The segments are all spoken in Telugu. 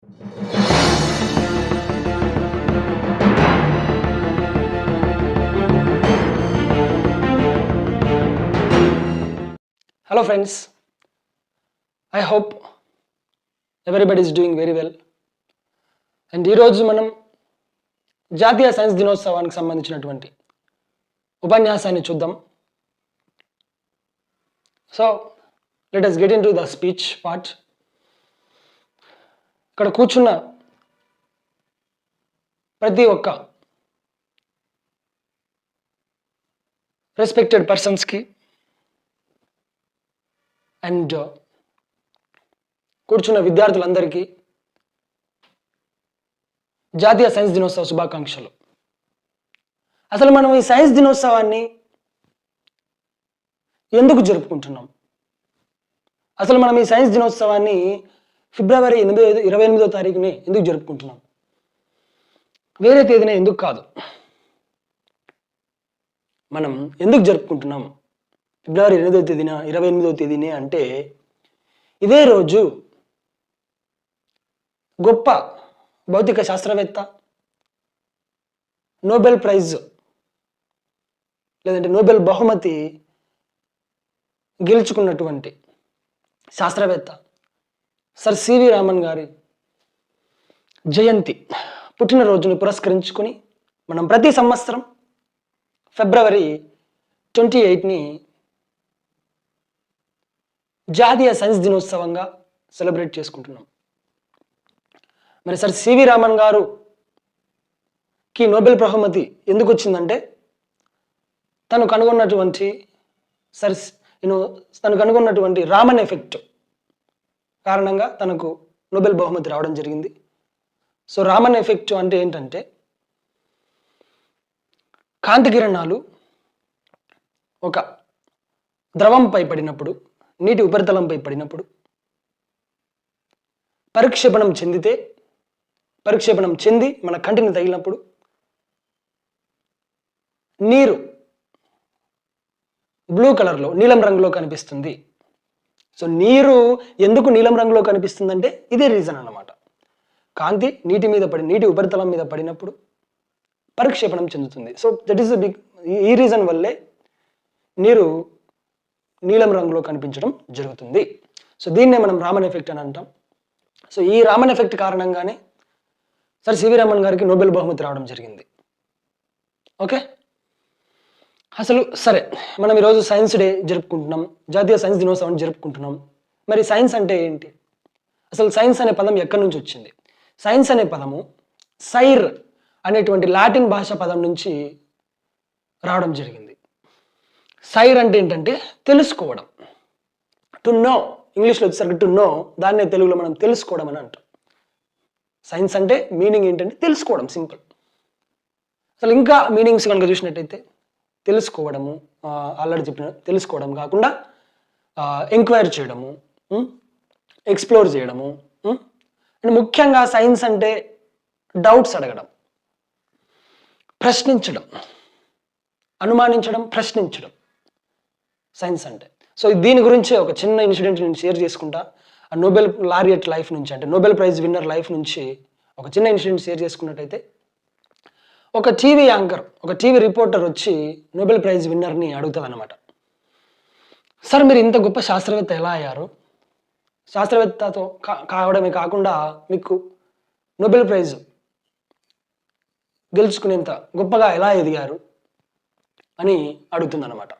Hello friends, I hope everybody is doing very well. And ఈరోజు మనం జాతీయ సైన్స్ దినోత్సవానికి సంబంధించినటువంటి ఉపన్యాసాన్ని చూద్దాం. So let us get into the speech part. ఇక్కడ కూర్చున్న ప్రతి ఒక్క రెస్పెక్టెడ్ పర్సన్స్కి అండ్ కూర్చున్న విద్యార్థులందరికీ జాతీయ సైన్స్ దినోత్సవ శుభాకాంక్షలు. అసలు మనం ఈ సైన్స్ దినోత్సవాన్ని ఎందుకు జరుపుకుంటున్నాం? అసలు మనం ఈ సైన్స్ దినోత్సవాన్ని ఫిబ్రవరి 28వ తారీఖుని ఎందుకు జరుపుకుంటున్నాం? వేరే తేదీన ఎందుకు కాదు. మనం ఎందుకు జరుపుకుంటున్నాం ఫిబ్రవరి 28వ తేదీనే అంటే, ఇదే రోజు గొప్ప భౌతిక శాస్త్రవేత్త, నోబెల్ ప్రైజ్ లేదంటే నోబెల్ బహుమతి గెలుచుకున్నటువంటి శాస్త్రవేత్త సర్ సివి రామన్ గారి జయంతి పుట్టినరోజుని పురస్కరించుకొని మనం ప్రతి సంవత్సరం ఫిబ్రవరి 28ని జాతీయ సైన్స్ దినోత్సవంగా సెలబ్రేట్ చేసుకుంటున్నాం. మరి సర్ సివి రామన్ గారుకి నోబెల్ బహుమతి ఎందుకు వచ్చిందంటే, తను కనుగొన్నటువంటి రామన్ ఎఫెక్ట్ కారణంగా తనకు నోబెల్ బహుమతి రావడం జరిగింది. సో రామన్ ఎఫెక్ట్ అంటే ఏంటంటే, కాంతి కిరణాలు ఒక ద్రవంపై పడినప్పుడు, నీటి ఉపరితలంపై పడినప్పుడు పరిక్షేపణం చెంది మన కంటిని తగిలినప్పుడు నీరు బ్లూ కలర్లో, నీలం రంగులో కనిపిస్తుంది. సో నీరు ఎందుకు నీలం రంగులో కనిపిస్తుందంటే ఇదే రీజన్ అన్నమాట. కాంతి నీటి ఉపరితలం మీద పడినప్పుడు పరిక్షేపణం చెందుతుంది. సో దట్ ఈస్ ఈ రీజన్ వల్లే నీరు నీలం రంగులో కనిపించడం జరుగుతుంది. సో దీన్నే మనం రామన్ ఎఫెక్ట్ అని అంటాం. సో ఈ రామన్ ఎఫెక్ట్ కారణంగానే సర్ సివి రామన్ గారికి నోబెల్ బహుమతి రావడం జరిగింది. ఓకే, అసలు సరే, మనం ఈరోజు సైన్స్ డే జరుపుకుంటున్నాం, జాతీయ సైన్స్ దినోత్సవాన్ని జరుపుకుంటున్నాం. మరి సైన్స్ అంటే ఏంటి? అసలు సైన్స్ అనే పదం ఎక్కడి నుంచి వచ్చింది? సైన్స్ అనే పదము సైర్ అనేటువంటి లాటిన్ భాష పదం నుంచి రావడం జరిగింది. సైర్ అంటే ఏంటంటే తెలుసుకోవడం, టు నో. ఇంగ్లీష్లో వచ్చేసరికి టు నో, దాన్నే తెలుగులో మనం తెలుసుకోవడం అని అంటాం. సైన్స్ అంటే మీనింగ్ ఏంటంటే తెలుసుకోవడం, సింపుల్. అసలు ఇంకా మీనింగ్స్ కనుక చూసినట్టయితే తెలుసుకోవడము, ఆల్రెడీ చెప్పిన తెలుసుకోవడం కాకుండా ఎంక్వైరీ చేయడము, ఎక్స్ప్లోర్ చేయడము, అండ్ ముఖ్యంగా సైన్స్ అంటే డౌట్స్ అడగడం, ప్రశ్నించడం, అనుమానించడం, ప్రశ్నించడం సైన్స్ అంటే. సో దీని గురించే ఒక చిన్న ఇన్సిడెంట్ నేను షేర్ చేసుకుంటా. ఆ నోబెల్ లారియట్ లైఫ్ నుంచి, అంటే నోబెల్ ప్రైజ్ విన్నర్ లైఫ్ నుంచి ఒక చిన్న ఇన్సిడెంట్ షేర్ చేసుకున్నట్టయితే, ఒక టీవీ యాంకర్, ఒక టీవీ రిపోర్టర్ వచ్చి నోబెల్ ప్రైజ్ విన్నర్ని అడుగుతుంది అనమాట. సార్, మీరు ఇంత గొప్ప శాస్త్రవేత్త ఎలా అయ్యారు? శాస్త్రవేత్తతో కావడమే కాకుండా మీకు నోబెల్ ప్రైజ్ గెలుచుకునేంత గొప్పగా ఎలా ఎదిగారు అని అడుగుతుందన్నమాట.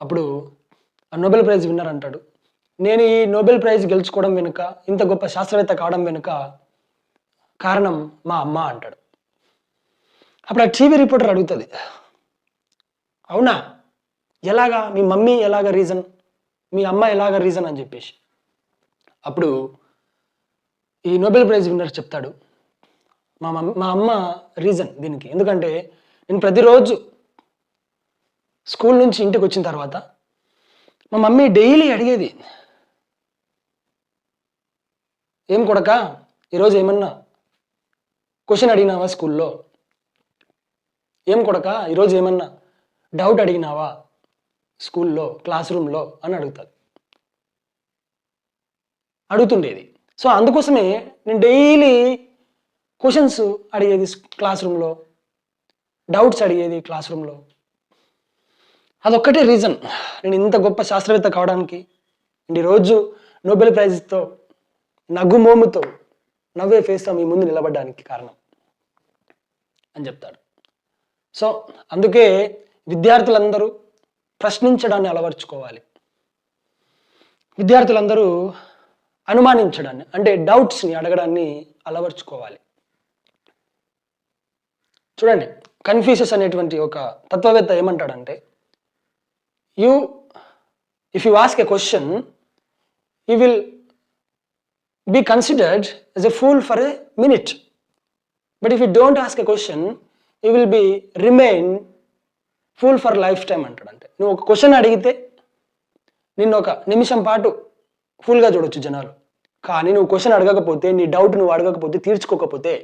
అప్పుడు ఆ నోబెల్ ప్రైజ్ విన్నర్ అంటాడు, నేను ఈ నోబెల్ ప్రైజ్ గెలుచుకోవడం వెనుక, ఇంత గొప్ప శాస్త్రవేత్త కావడం వెనుక కారణం మా అమ్మ అంటాడు. అప్పుడు ఆ టీవీ రిపోర్టర్ అడుగుతుంది, అవునా, ఎలాగా? మీ మమ్మీ ఎలాగ రీజన్, మీ అమ్మ ఎలాగ రీజన్ అని చెప్పేసి. అప్పుడు ఈ నోబెల్ ప్రైజ్ విన్నర్ చెప్తాడు, మా అమ్మ రీజన్ దీనికి. ఎందుకంటే నేను ప్రతిరోజు స్కూల్ నుంచి ఇంటికి వచ్చిన తర్వాత మా మమ్మీ డైలీ అడిగేది, ఏం కొడక ఈరోజు ఏమన్నా క్వశ్చన్ అడిగినావా స్కూల్లో? ఏం కొడక ఈరోజు ఏమన్నా డౌట్ అడిగినావా స్కూల్లో, క్లాస్ రూమ్లో అని అడుగుతుండేది. సో అందుకోసమే నేను డైలీ క్వశ్చన్స్ అడిగేది క్లాస్ రూమ్లో, డౌట్స్ అడిగేది క్లాస్ రూమ్లో. అదొక్కటే రీజన్ నేను ఇంత గొప్ప శాస్త్రవేత్త కావడానికి, ఈరోజు నోబెల్ ప్రైజ్తో నవ్వుమోముతో నవ్వే ఫేస్తో మీ ముందు నిలబడడానికి కారణం అని చెప్తాడు. సో అందుకే విద్యార్థులందరూ ప్రశ్నించడాన్ని అలవర్చుకోవాలి. విద్యార్థులందరూ అనుమానించడాన్ని, అంటే డౌట్స్ని అడగడాన్ని అలవర్చుకోవాలి. చూడండి, కన్ఫ్యూషస్ అనేటువంటి ఒక తత్వవేత్త ఏమంటాడంటే, if you ask a question, you will be considered as a fool for a minute, but if you don't ask a question, you will be remain fool for lifetime అంటాడంటే. నువ్వు ఒక క్వశ్చన్ అడిగితే నిన్ను ఒక నిమిషం పాటు ఫుల్గా చూడొచ్చు జనాలు, కానీ నువ్వు క్వశ్చన్ అడగకపోతే, నీ డౌట్ నువ్వు అడగకపోతే, తీర్చుకోకపోతే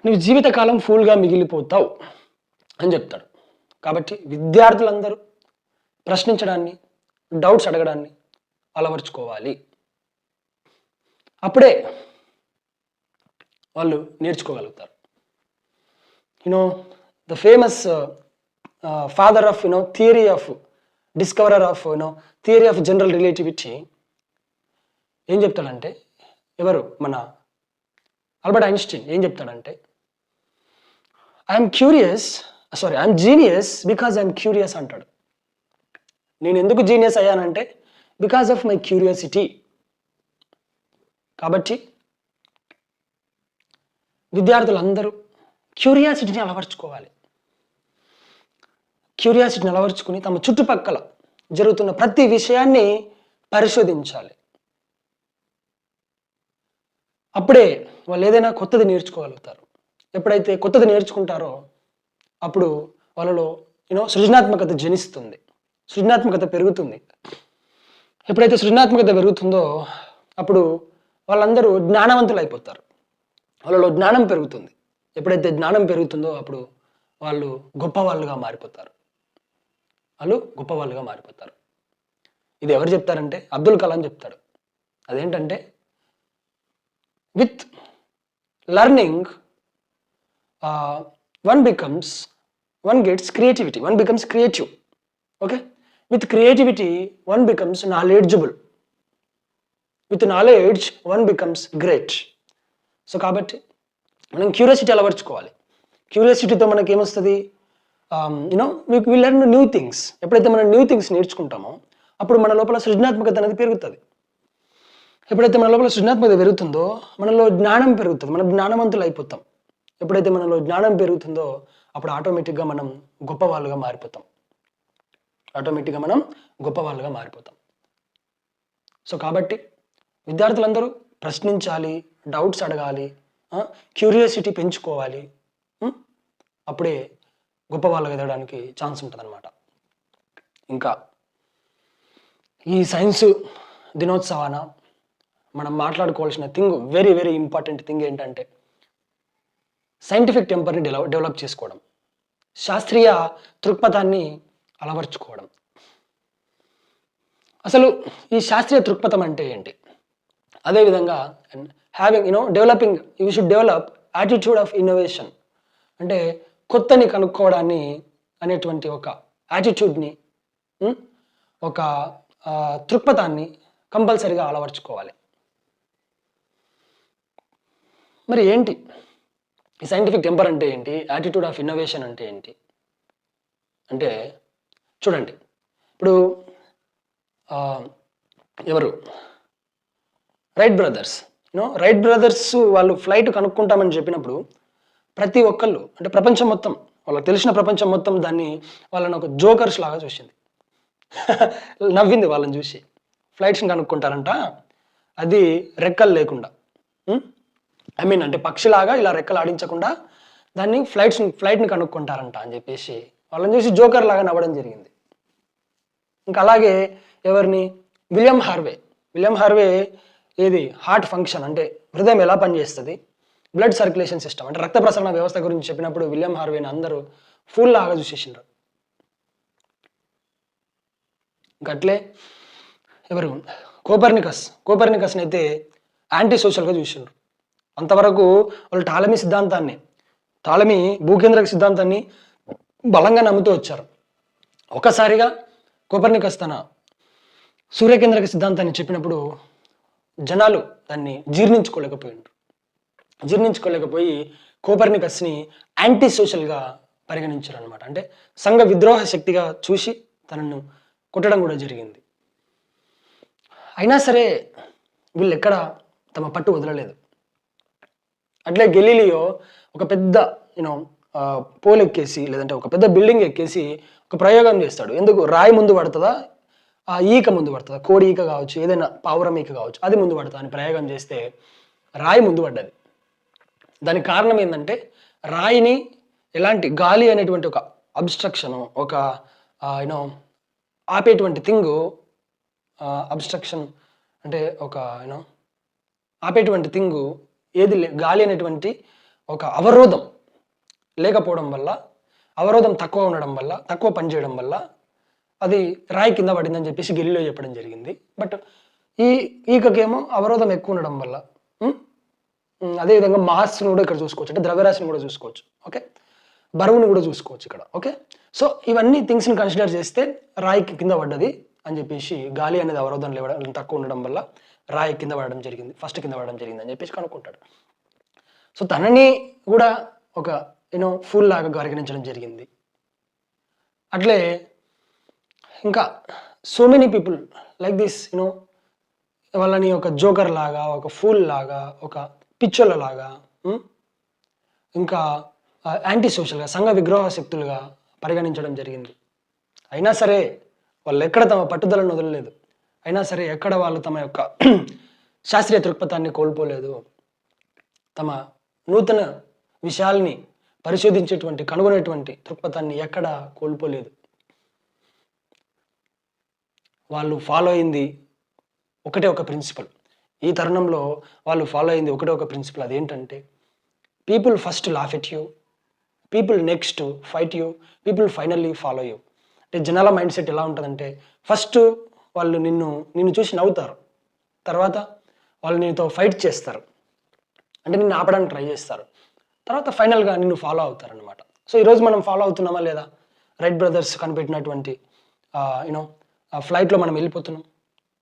నువ్వు జీవితకాలం ఫుల్గా మిగిలిపోతావు అని చెప్తాడు. కాబట్టి విద్యార్థులందరూ ప్రశ్నించడాన్ని, డౌట్స్ అడగడాన్ని అలవర్చుకోవాలి. అప్పుడే వాళ్ళు నేర్చుకోగలుగుతారు. The famous father of theory of discoverer of theory of general relativity ఏం చెప్తాడంటే, ఎవరు మన ఆల్బర్ట్ ఐన్స్టీన్ ఏం చెప్తాడంటే, I'm genius because I'm curious అంటాడు. నేను ఎందుకు జీనియస్ అయ్యానంటే బికాజ్ ఆఫ్ మై క్యూరియాసిటీ. కాబట్టి విద్యార్థులందరూ క్యూరియాసిటీని అలవర్చుకోవాలి. క్యూరియాసిటీని అలవర్చుకుని తమ చుట్టుపక్కల జరుగుతున్న ప్రతి విషయాన్ని పరిశోధించాలి. అప్పుడే వాళ్ళు ఏదైనా కొత్తది నేర్చుకోగలుగుతారు. ఎప్పుడైతే కొత్తది నేర్చుకుంటారో అప్పుడు వాళ్ళలో సృజనాత్మకత జనిస్తుంది, సృజనాత్మకత పెరుగుతుంది. ఎప్పుడైతే సృజనాత్మకత పెరుగుతుందో అప్పుడు వాళ్ళందరూ జ్ఞానవంతులు అయిపోతారు, వాళ్ళలో జ్ఞానం పెరుగుతుంది. ఎప్పుడైతే జ్ఞానం పెరుగుతుందో అప్పుడు వాళ్ళు గొప్పవాళ్ళుగా మారిపోతారు, ఇది ఎవరు చెప్తారంటే అబ్దుల్ కలాం చెప్తాడు. అదేంటంటే, with learning one gets creativity, one becomes creative. Okay, with creativity one becomes knowledgeable, with knowledge one becomes great. So కాబట్టి మనం క్యూరియాసిటీ అలవర్చుకోవాలి. క్యూరియాసిటీతో మనకి ఏమొస్తుంది, వి లెర్న్ న్యూ థింగ్స్. ఎప్పుడైతే మనం న్యూ థింగ్స్ నేర్చుకుంటామో అప్పుడు మన లోపల సృజనాత్మకత అనేది పెరుగుతుంది. ఎప్పుడైతే మన లోపల సృజనాత్మకత పెరుగుతుందో మనలో జ్ఞానం పెరుగుతుంది, మనం జ్ఞానవంతులు అయిపోతాం. ఎప్పుడైతే మనలో జ్ఞానం పెరుగుతుందో అప్పుడు ఆటోమేటిక్గా మనం గొప్పవాళ్ళుగా మారిపోతాం. సో కాబట్టి విద్యార్థులందరూ ప్రశ్నించాలి, డౌట్స్ అడగాలి, క్యూరియాసిటీ పెంచుకోవాలి. అప్పుడే గొప్పవాళ్ళుగా ఎదగడానికి ఛాన్స్ ఉంటుంది అన్నమాట. ఇంకా ఈ సైన్స్ దినోత్సవాన మనం మాట్లాడుకోవాల్సిన thing, very very important thing ఏంటంటే సైంటిఫిక్ టెంపర్ని డెవలప్ చేసుకోవడం, శాస్త్రీయ దృక్పథాన్ని అలవర్చుకోవడం. అసలు ఈ శాస్త్రీయ దృక్పథం అంటే ఏంటి? అదేవిధంగా developing, you should develop attitude of innovation, అంటే కొత్తని కనుక్కోవడాన్ని అనేటువంటి ఒక యాటిట్యూడ్ని, ఒక దృక్పథాన్ని కంపల్సరిగా అలవర్చుకోవాలి. మరి ఏంటి ఈ సైంటిఫిక్ టెంపర్ అంటే ఏంటి, యాటిట్యూడ్ ఆఫ్ ఇన్నోవేషన్ అంటే ఏంటి అంటే, చూడండి, ఇప్పుడు ఎవరు రైట్ బ్రదర్స్ వాళ్ళు ఫ్లైట్ కనుక్కుంటామని చెప్పినప్పుడు ప్రతి ఒక్కళ్ళు, అంటే ప్రపంచం మొత్తం, వాళ్ళకి తెలిసిన ప్రపంచం మొత్తం వాళ్ళని ఒక జోకర్స్ లాగా చూసింది, నవ్వింది వాళ్ళని చూసి. ఫ్లైట్స్ని కనుక్కుంటారంట, అది రెక్కలు లేకుండా, అంటే పక్షిలాగా ఇలా రెక్కలు ఆడించకుండా దాన్ని ఫ్లైట్ని కనుక్కుంటారంట అని చెప్పేసి వాళ్ళని చూసి జోకర్ లాగా నవ్వడం జరిగింది. ఇంకా అలాగే ఎవరిని, విలియం హార్వే ఏది హార్ట్ ఫంక్షన్, అంటే హృదయం ఎలా పనిచేస్తుంది, బ్లడ్ సర్క్యులేషన్ సిస్టమ్, అంటే రక్త ప్రసరణ వ్యవస్థ గురించి చెప్పినప్పుడు విలియం హార్వేని అందరూ ఫుల్ లాగా చూసేసిండ్రు. ఇంకట్లే ఎవరు కోపర్నికస్ని అయితే యాంటీ సోషల్గా చూసిండ్రు. అంతవరకు వాళ్ళు టాలమీ భూకేంద్రక సిద్ధాంతాన్ని బలంగా నమ్ముతూ వచ్చారు. ఒకసారిగా కోపర్నికస్ తన సూర్యకేంద్రక సిద్ధాంతాన్ని చెప్పినప్పుడు జనాలు దాన్ని జీర్ణించుకోలేకపోయి కోపర్నికస్ని యాంటీ సోషల్గా పరిగణించారు అనమాట. అంటే సంఘ విద్రోహ శక్తిగా చూసి తనను కొట్టడం కూడా జరిగింది. అయినా సరే వీళ్ళు ఎక్కడ తమ పట్టు వదలలేదు. అట్లే గెలీలియో ఒక పెద్ద పోల్ ఎక్కేసి లేదంటే ఒక పెద్ద బిల్డింగ్ ఎక్కేసి ఒక ప్రయోగం చేస్తాడు. ఎందుకు? రాయి ముందు పడుతుందా, ఈక ముందు పడుతుందా, కోడి ఈక కావచ్చు, ఏదైనా పావురం ఈక కావచ్చు, అది ముందు పడుతుంది అని ప్రయోగం చేస్తే రాయి ముందు పడ్డది. దానికి కారణం ఏంటంటే రాయిని ఎలాంటి గాలి అనేటువంటి ఒక అబ్స్ట్రక్షన్, ఒక ఆపేటువంటి థింగ్, అబ్స్ట్రక్షన్ అంటే ఒక ఆపేటువంటి థింగ్ ఏది గాలి అనేటువంటి ఒక అవరోధం లేకపోవడం వల్ల, అవరోధం తక్కువ ఉండడం వల్ల, తక్కువ పనిచేయడం వల్ల అది రాయి కింద పడిందని చెప్పేసి గెలీలియో చెప్పడం జరిగింది. బట్ ఈకకేమో అవరోధం ఎక్కువ ఉండడం వల్ల, అదేవిధంగా మాస్ని కూడా ఇక్కడ చూసుకోవచ్చు, అంటే ద్రవ్యరాశిని కూడా చూసుకోవచ్చు, ఓకే, బరువును కూడా చూసుకోవచ్చు ఇక్కడ, ఓకే. సో ఇవన్నీ థింగ్స్ని కన్సిడర్ చేస్తే రాయికి కింద పడ్డది అని చెప్పేసి, గాలి అనేది అవరోధం లేవడం తక్కువ ఉండడం వల్ల రాయి కింద పడడం జరిగింది, ఫస్ట్ కింద పడడం జరిగింది అని చెప్పేసి కనుక్కుంటాడు. సో తనని కూడా ఒక ఫూల్ లాగా పరిగణించడం జరిగింది. అట్లే ఇంకా so many people like this వాళ్ళని ఒక జోకర్ లాగా, ఒక ఫూల్ లాగా, ఒక పిచ్చోళ్ళ లాగా, ఇంకా యాంటీ సోషల్గా, సంఘ విగ్రహ శక్తులుగా పరిగణించడం జరిగింది. అయినా సరే వాళ్ళు ఎక్కడ తమ పట్టుదలను వదలలేదు. అయినా సరే ఎక్కడ వాళ్ళు తమ యొక్క శాస్త్రీయ దృక్పథాన్ని కోల్పోలేదు. తమ నూతన విషయాల్ని పరిశోధించేటువంటి, కనుగొనేటువంటి దృక్పథాన్ని ఎక్కడ కోల్పోలేదు. వాళ్ళు ఫాలో అయింది ఒకటే ఒక ప్రిన్సిపల్. ఈ తరుణంలో వాళ్ళు ఫాలో అయింది ఒకటే ఒక ప్రిన్సిపల్. అదేంటంటే people first laugh at you, people next fight you, people finally follow you. అంటే జనాల మైండ్ సెట్ ఎలా ఉంటుందంటే ఫస్ట్ వాళ్ళు నిన్ను చూసి నవ్వుతారు, తర్వాత వాళ్ళు నీతో ఫైట్ చేస్తారు, అంటే నిన్ను ఆపడానికి ట్రై చేస్తారు, తర్వాత ఫైనల్గా నిన్ను ఫాలో అవుతారు అనమాట. సో ఈరోజు మనం ఫాలో అవుతున్నామా లేదా? రైట్ బ్రదర్స్ కనిపెట్టినటువంటి ఫ్లైట్లో మనం వెళ్ళిపోతున్నాం.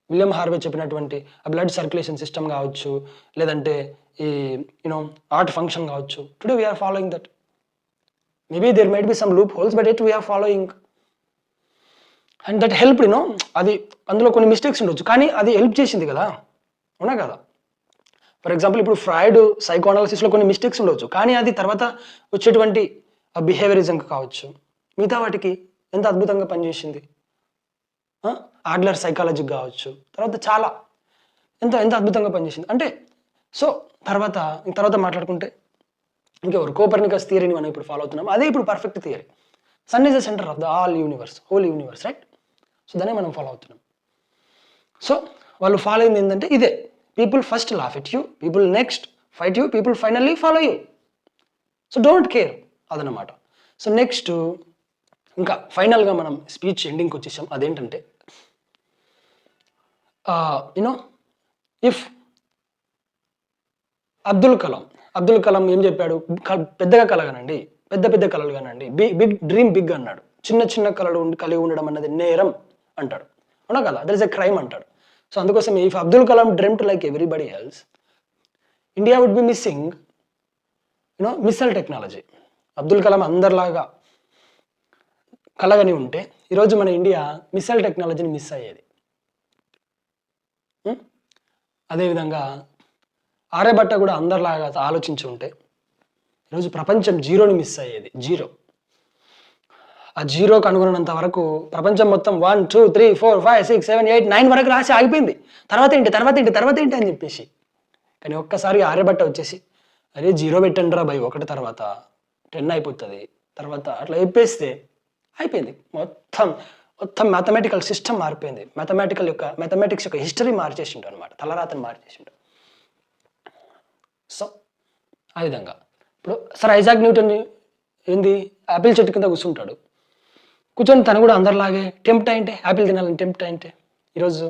విలియం హార్వే చెప్పినటువంటి ఆ బ్లడ్ సర్క్యులేషన్ సిస్టమ్ కావచ్చు, లేదంటే ఈ హార్ట్ ఫంక్షన్ కావచ్చు, today we're following that. Maybe there might be some loop holes, but it we're following and that help. అది అందులో కొన్ని మిస్టేక్స్ ఉండొచ్చు, కానీ అది హెల్ప్ చేసింది కదా, అవునా కదా? ఫర్ ఎగ్జాంపుల్ ఇప్పుడు ఫ్రాయిడ్ సైకోఅనాలిసిస్లో కొన్ని మిస్టేక్స్ ఉండొచ్చు, కానీ అది తర్వాత వచ్చేటువంటి బిహేవియరిజం కావచ్చు, మిగతా వాటికి ఎంత అద్భుతంగా పనిచేసింది. ఆడ్లర్ సైకాలజీకి కావచ్చు, తర్వాత చాలా ఎంత అద్భుతంగా పనిచేసింది. అంటే సో తర్వాత మాట్లాడుకుంటే ఇంకెవరు? కోపర్నికస్ థియరీని మనం ఇప్పుడు ఫాలో అవుతున్నాం. అదే ఇప్పుడు perfect theory. Sun is the centre of the all universe, whole universe, right? So దాన్ని మనం ఫాలో అవుతున్నాం. సో వాళ్ళు ఫాలో అయింది ఏంటంటే ఇదే, people first laugh at you, people next fight you, people finally follow you. So don't care, అదనమాట. సో నెక్స్ట్ ఇంకా ఫైనల్గా మనం స్పీచ్ ఎండింగ్కి వచ్చేసాం. అదేంటంటే ఇఫ్ అబ్దుల్ కలాం ఏం చెప్పాడు? పెద్దగా కలగనండి, పెద్ద కళలు కానండి, బిగ్ డ్రీమ్ బిగ్ అన్నాడు. చిన్న కళలు కలిగి ఉండడం అన్నది నేరం అంటాడు, అవునా కదా? దట్ ఇస్ ఎ క్రైమ్ అంటాడు. సో అందుకోసం if Abdul Kalam dreamed like everybody else, India would be missing missile technology. Abdul Kalam అందరిలాగా కలగని ఉంటే ఈరోజు మన ఇండియా మిస్సైల్ టెక్నాలజీని మిస్ అయ్యేది. అదేవిధంగా ఆర్యభట్ట కూడా అందరిలాగా ఆలోచించి ఉంటే ఈరోజు ప్రపంచం జీరోని మిస్ అయ్యేది. ఆ జీరోకి కనుగొనంత వరకు ప్రపంచం మొత్తం 1 2 3 4 5 6 7 8 9 వరకు రాసి ఆగిపోయింది. తర్వాత ఏంటి అని చెప్పేసి. కానీ ఒక్కసారి ఆర్యభట్ట వచ్చేసి అరే జీరో పెట్టండి రా భయ్, ఒకటి తర్వాత 10 అయిపోతుంది, తర్వాత అట్లా చెప్పేస్తే అయిపోయింది. మొత్తం మ్యాథమెటికల్ సిస్టమ్ మారిపోయింది. మ్యాథమెటిక్స్ యొక్క హిస్టరీ మార్చేసిండు అనమాట, తలరాతను మార్చేసిండు. సో ఆ విధంగా ఇప్పుడు సర్ ఐజాక్ న్యూటన్ ఏంది, యాపిల్ చెట్టు కింద కూర్చొని తను కూడా అందరిలాగే యాపిల్ తినాలని టెంప్ట్ అయింటే ఈరోజు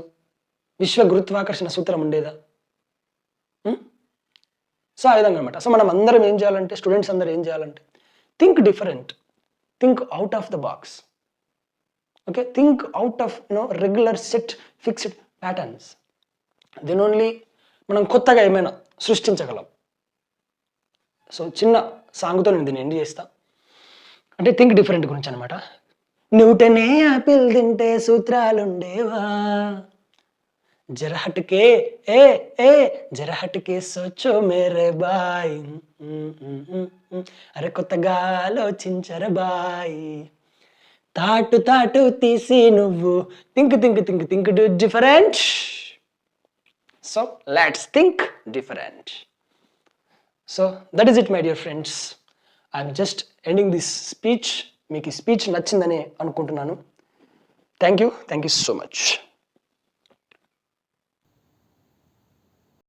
విశ్వ గురుత్వాకర్షణ సూత్రం ఉండేదా? సో ఆ విధంగా అనమాట. సో మనం అందరం ఏం చేయాలంటే, స్టూడెంట్స్ అందరూ ఏం చేయాలంటే, think different, think out of the box. Okay, think out of regular set fixed patterns. Then only మనం కొత్తగా ఏమైనా సృష్టించగలం. సో చిన్న సాంగ్తో నేను దీన్ని ఎండ్ చేస్తా. అంటే థింక్ డిఫరెంట్ గురించి అనమాట. న్యూటనే యాపిల్ తింటే సూత్రాలుండేవా, జరా హట్కే ఏ ఏ జరా హట్కే సోచో మేరే బాయ్, అరే కొత్తగా ఆలోచించరా బాయ్, తాటు తాటు తీసి నువ్వు think think think think do different. So let's think different. So that is it my dear friends. I'm just ending this speech. మీకు ఈ స్పీచ్ నచ్చిందని అనుకుంటున్నాను. Thank you so much.